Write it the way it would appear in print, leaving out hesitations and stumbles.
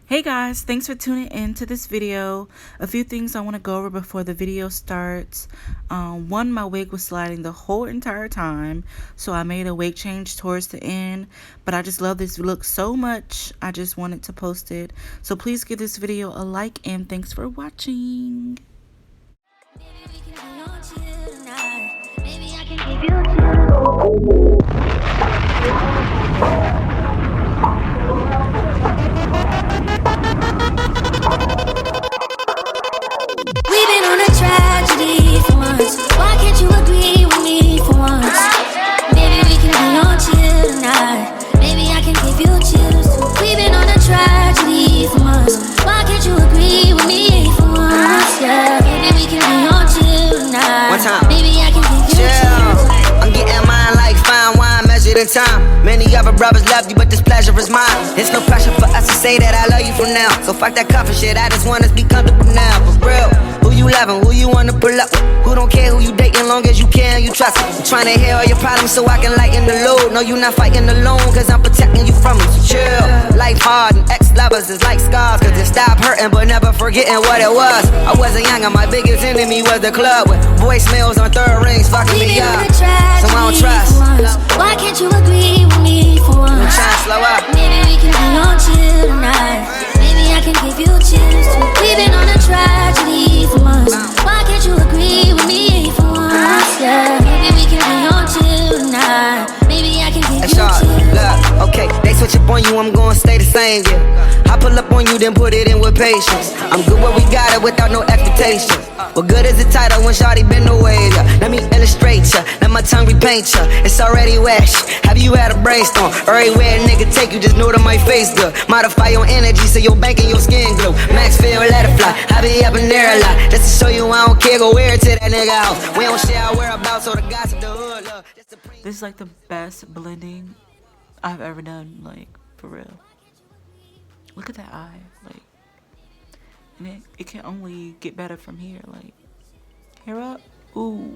Hey guys, thanks for tuning in to this video. A few things I want to go over before the video starts. One, my wig was sliding the whole entire time, so I made a wig change towards the end, but I just love this look so much, I just wanted to post it. So please give this video a like and thanks for watching. We've been on a tragedy for once. Why can't you agree with me for once? Maybe we can be on chill tonight. Maybe I can give you chills. We've been on a tragedy for once. Why can't you agree with me for once? Yeah, maybe we can be on chill tonight. One time. Maybe I can give you chills. I'm getting mine like fine wine measured in time. Many other brothers love you, but this pleasure is mine. There's no pressure for us to say that I love you from now. So fuck that coffee shit, I just want us to be comfortable now. For real, who you loving, who you wanna pull up with? Who don't care who you dating, long as you can, you trust me. I'm trying to hear all your problems so I can lighten the load. No, you not fighting alone, cause I'm protecting you from it. So chill, life hard and ex-lovers is like scars. Cause it stopped hurting but never forgetting what it was. I wasn't young and my biggest enemy was the club. With voicemails on third rings fucking We've me been up. on a tragedy So I don't trust. for once. Why can't you agree with me for I'm once? trying to slow up. Maybe we can be on chill tonight. Maybe I can give you chills too. We've been on a tragedy for months. Why can't you agree with me for once? Yeah, maybe we can be on chill tonight. Maybe I can give Hey, you Sean, chills. look, okay, they switch up on you, I'm gonna stay the same, yeah. I pull up on you, then put it in with patience. I'm good where we got it without no expectations. What good is the title when Shawty been away, yeah? Let me illustrate ya, let my tongue repaint ya. It's already wet, have you had a brainstorm? Everywhere a nigga take you, just know that my face good. Modify your energy so your bank and your skin glow. Max feel, let it fly, I be up in there a lot. Just to show you I don't care, go wear it to that nigga house. We don't share our whereabouts, so the gossip, the hood, love. This is like the best blending I've ever done, like for real. Look at that eye, like, and it can only get better from here. Like, hair up, ooh.